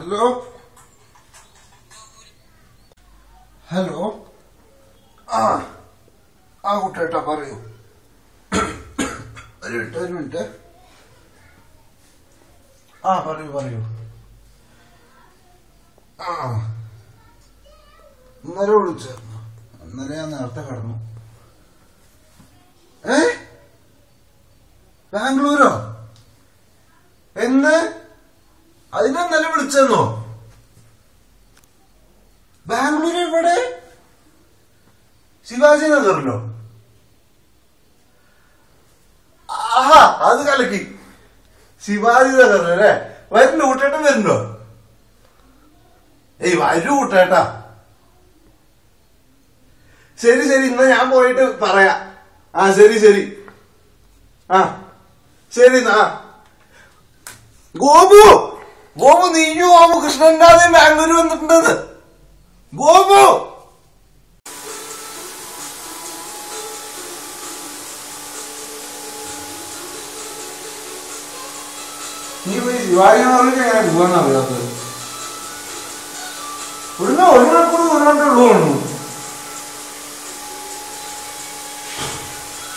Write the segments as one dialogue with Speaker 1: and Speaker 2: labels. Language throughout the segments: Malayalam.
Speaker 1: ഹലോ ഹലോ ആ കുട്ടേട്ടാ പറയൂ. ഒരു മിനിറ്റ്. പറയൂ. ഇന്നലെ വിളിച്ചായിരുന്നു. ഇന്നലെ ഞാൻ നേരത്തെ കടന്നു. ബാംഗ്ലൂരോ? എന്ന്? അതിനെന്നലെ വിളിച്ചെന്നോ? ബാംഗ്ലൂർ എവിടെ? ശിവാജി നഗറിലോ? ആഹാ, അത് കലക്കി. ശിവാജി നഗറിലല്ലേ? വരുന്നു കൂട്ടേട്ടൻ വരുന്നുണ്ടോ? വരൂ കൂട്ടേട്ടാ. ശരി ഇന്ന് ഞാൻ പോയിട്ട് പറയാം. ശരി ശരി ഗോപു നീയും കൃഷ്ണന്റെ ആദ്യം ബാംഗ്ലൂർ വന്നിട്ടുണ്ടെന്ന്. ഗോപു നീ പോയി ശിവാജി നഗറിലേക്ക് എങ്ങനെ പോവാന്നറിയാത്തത്? ഇവിടുന്ന് 1 മണിക്കൂർ ദൂരമേ ഉള്ളൂ.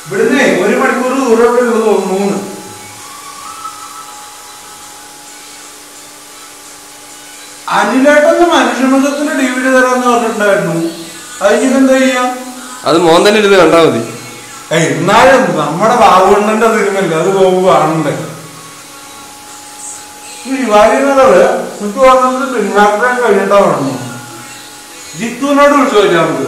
Speaker 1: ഇവിടുന്ന് 1 മണിക്കൂർ ദൂരമേ ഉള്ളൂ തോന്നുന്നു. അനിലേട്ടന്റെ മനുഷ്യമൃഗത്തിന്റെ ഡിവിഡി തരാന്ന് പറഞ്ഞിട്ടുണ്ടായിരുന്നു. അതിനെന്താ ചെയ്യാ?
Speaker 2: അത് മോൻ തന്നെ ഇരുന്ന് കണ്ടാ മതി.
Speaker 1: എന്നാലും നമ്മുടെ ബാബുണ്ണന്റെ സിനിമല്ലേ, അത് പോകുമ്പോ കാണണ്ടേ? ശിവാജി നഗറ് എനിക്ക് പറഞ്ഞത് പിന്നാക്കാൻ കഴിഞ്ഞിട്ടാ പറഞ്ഞു. ജിത്തുവിനോട് വിളിച്ചു ചോദിച്ചാൽ നമുക്ക്.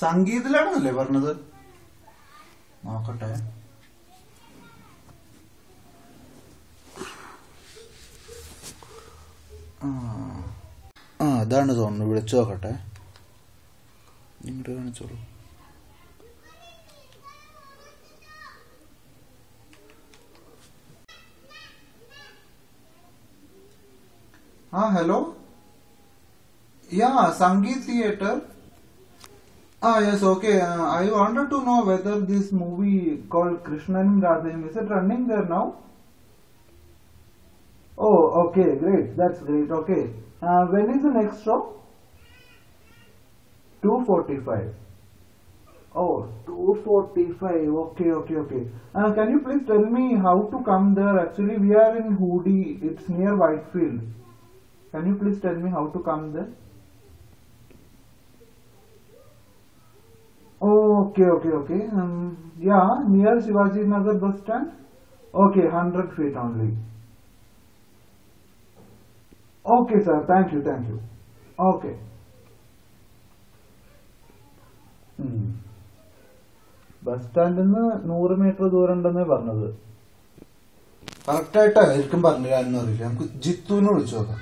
Speaker 1: സംഗീതത്തിലാണെന്നല്ലേ പറഞ്ഞത്? നോക്കട്ടെ. അതാണ് തോന്നുന്നു. വിളിച്ചു നോക്കട്ടെ. ഇങ്ങോട്ട് കാണിച്ചോളൂ. hello. Yeah, Sangeet Theatre. Yes, okay. I wanted to know whether this movie called Krishnan Radhim, is it running there now? Oh, okay, great. That's great. Okay. When is the next show? 2:45. Oh, 2:45. Okay. Can you please tell me how to come there? Actually, we are in Hoodi. It's near Whitefield. Can you please tell me how to come there? Oh, okay. Yeah, near Shivaji Nagar bus stand. Okay, 100 feet only. Okay, sir. Thank you. Okay. Bus സ്റ്റാൻഡിൽ നിന്ന് 100 മീറ്റർ ദൂരം ഉണ്ടെന്നേ പറഞ്ഞത്. കറക്റ്റായിട്ടാ ആയിരിക്കും പറഞ്ഞില്ലാന്ന് അറിയില്ല. നമുക്ക് ജിത്തുവിനെ വിളിച്ചു നോക്കാം.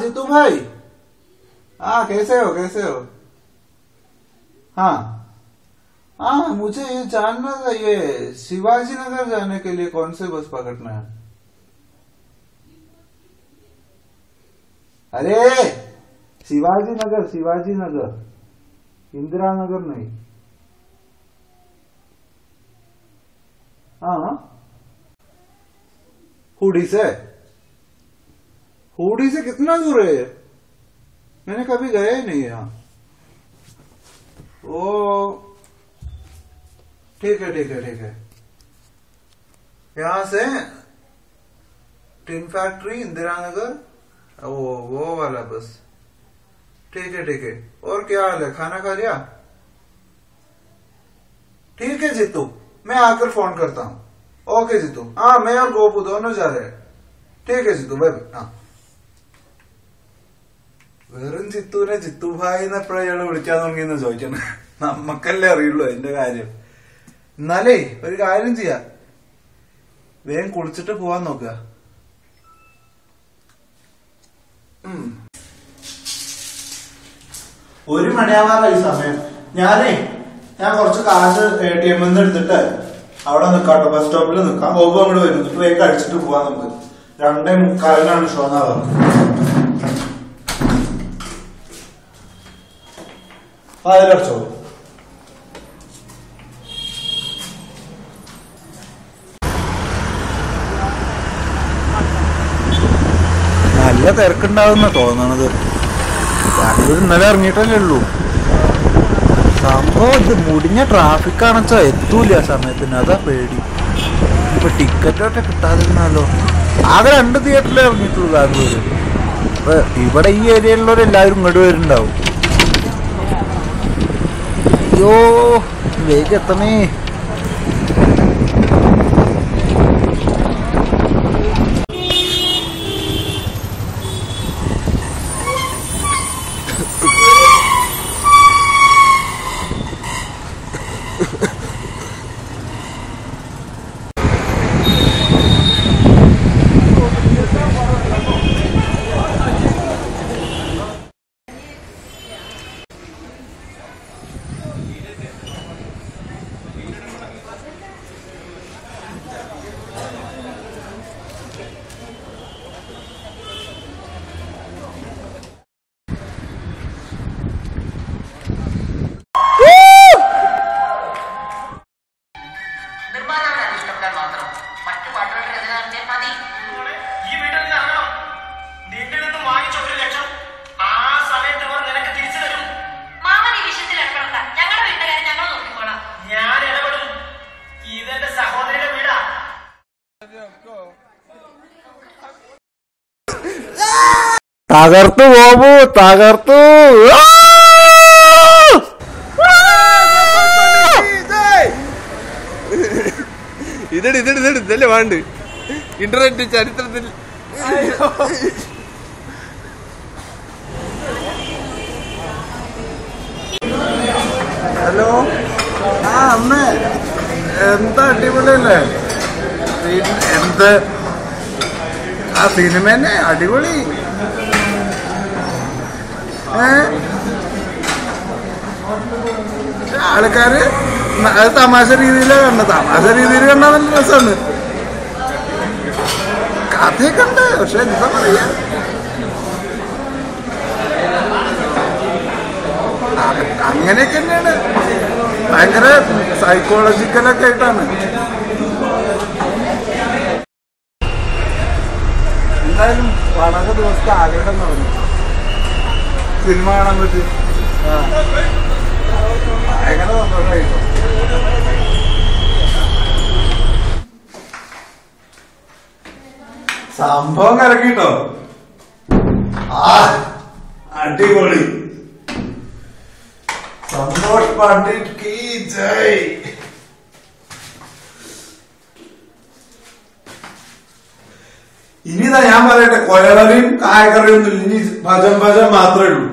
Speaker 1: जितू भाई, कैसे हो? मुझे ये जानना था, ये शिवाजी नगर जाने के लिए कौन से बस पकड़ना है? अरे शिवाजी नगर, इंदिरा नगर नहीं. हुडी से कितना दूर है? मैंने कभी गया ही नहीं यहाँ. ओ ठीक है. यहाँ से टिन फैक्ट्री, इंदिरा नगर, वो वाला बस. ठीक है. और क्या हाल है? खाना खा लिया? ठीक है जितू, मैं आकर फोन करता हूँ. ओके जितू. मैं और गोपू दोनों जा रहे हैं. ठीक है जितू, बाय. വെറും ചിത്തൂനെ ചിത്തുഭായി എന്നെപ്പോഴാ ഇയാള് വിളിക്കാൻ തുടങ്ങിയെന്ന് ചോദിക്കണം. നമ്മക്കല്ലേ അറിയുള്ളൂ അതിന്റെ കാര്യം. എന്നാലേ ഒരു കാര്യം ചെയ്യാം, വേഗം കുളിച്ചിട്ട് പോവാൻ നോക്കുക. 1 മണിയാവാറായി സമയം. ഞാൻ കുറച്ച് കാശ് ATM എടുത്തിട്ട് അവിടെ നിൽക്കാട്ടോ, ബസ് സ്റ്റോപ്പിൽ നിൽക്കാം. ഗോപു അങ്ങോട്ട് വരും, വേഗം അടിച്ചിട്ട് പോവാൻ നമുക്ക്. 2:45 ഷോ എന്നാ പറഞ്ഞത്. അതിലടച്ചോ. നല്ല തിരക്കുണ്ടാവുന്ന തോന്നണത്. ബാംഗ്ലൂർ ഇന്നലെ ഇറങ്ങിയിട്ടല്ലേ ഉള്ളൂ. സംഭവം ഇത് മുടിഞ്ഞ ട്രാഫിക്കാണെച്ചാ എത്തൂല സമയത്തിന്, അതാ പേടി. ഇപ്പൊ ടിക്കറ്റോട്ടെ കിട്ടാതിരുന്നാലോ. ആകെ 2 തിയേറ്ററിലേ ഇറങ്ങിയിട്ടുള്ളൂ ബാംഗ്ലൂര്. അപ്പൊ ഇവിടെ ഈ ഏരിയയിലുള്ളവരെല്ലാവരും ഇങ്ങോട്ട് വരുന്നുണ്ടാവും. അയ്യോ വേഗം എത്തണേ. തകർത്തു പോകൂ, തകർത്തു.
Speaker 2: ഇതല്ലേ വേണ്ട ഇന്റർനെറ്റ് ചരിത്രത്തിൽ.
Speaker 1: ഹലോ. അന്ന് എന്താ അടിപൊളിയല്ലേ. എന്ത് ആ സിനിമ തന്നെ അടിപൊളി. ആൾക്കാര് അത് തമാശ രീതിയിലാണ് കണ്ടത്. തമാശ രീതിയിൽ കണ്ടാൽ നല്ല രസമാണ്. കഥയൊക്കെ ഉണ്ട്, പക്ഷെ എന്താ പറയാ, അങ്ങനെയൊക്കെ തന്നെയാണ്. ഭയങ്കര സൈക്കോളജിക്കലൊക്കെ ആയിട്ടാണ്. എന്തായാലും വളരെ ദിവസത്തെ ആഗ്രഹം പറഞ്ഞു സിനിമ കാണാൻ പറ്റി. ഭയങ്കര സന്തോഷമായിട്ടോ. സംഭവം കലക്കിട്ടോ. അടിപൊളി. സന്തോഷ് പണ്ഡിറ്റ് കി ജയ്. ഇനിതാ ഞാൻ പറയട്ടെ, കൊയറിയും കായക്കറിയും ഒന്നും ഇനി ഭജം ഭജം മാത്രമേ ഉള്ളൂ.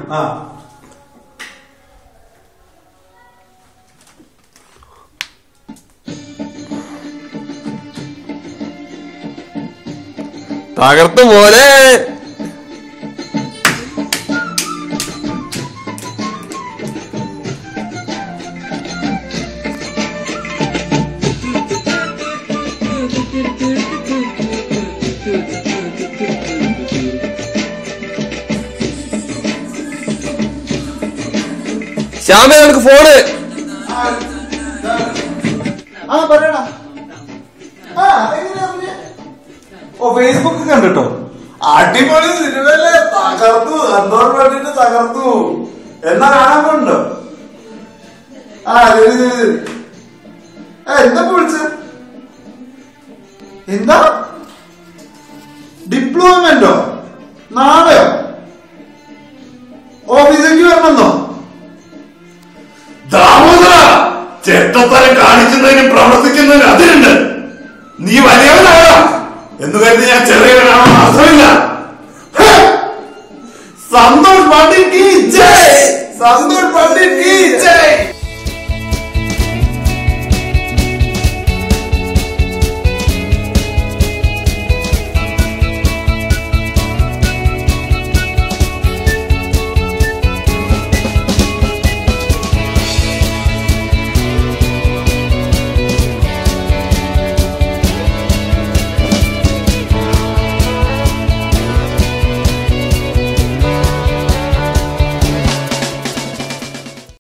Speaker 2: തകർത്തു പോലെ. ശ്യാമേ നിനക്ക് ഫോണ്.
Speaker 1: പറയണ. ഫേസ്ബുക്ക് കണ്ടിട്ടോ. അടിപൊളി സിനിമയല്ലേ. തകർത്തു. സന്തോഷം വേണ്ടിട്ട് തകർത്തു. എന്നാ കാണാൻ പോണ്ടോ? ശരി ശരി ശരി. എന്താ വിളിച്ച? എന്താ ഡിപ്ലോയ്മെന്റോ? നാളെയോ? ഓഫീസിലേക്ക് വരണമെന്നോ?
Speaker 3: ദാമോദര, ചെറ്റത്തരം കാണിക്കുന്നതിനും പ്രവർത്തിക്കുന്നതിനും അതിലുണ്ട്. നീ വലിയവനാണോ എന്ന് കരുതി ഞാൻ ചെറിയവനാണോ അർത്ഥമില്ല.
Speaker 1: സന്തോഷ് പണ്ഡിറ്റ് കി ജയ്. സന്തോഷ് പണ്ഡിറ്റ് കി ജയ്.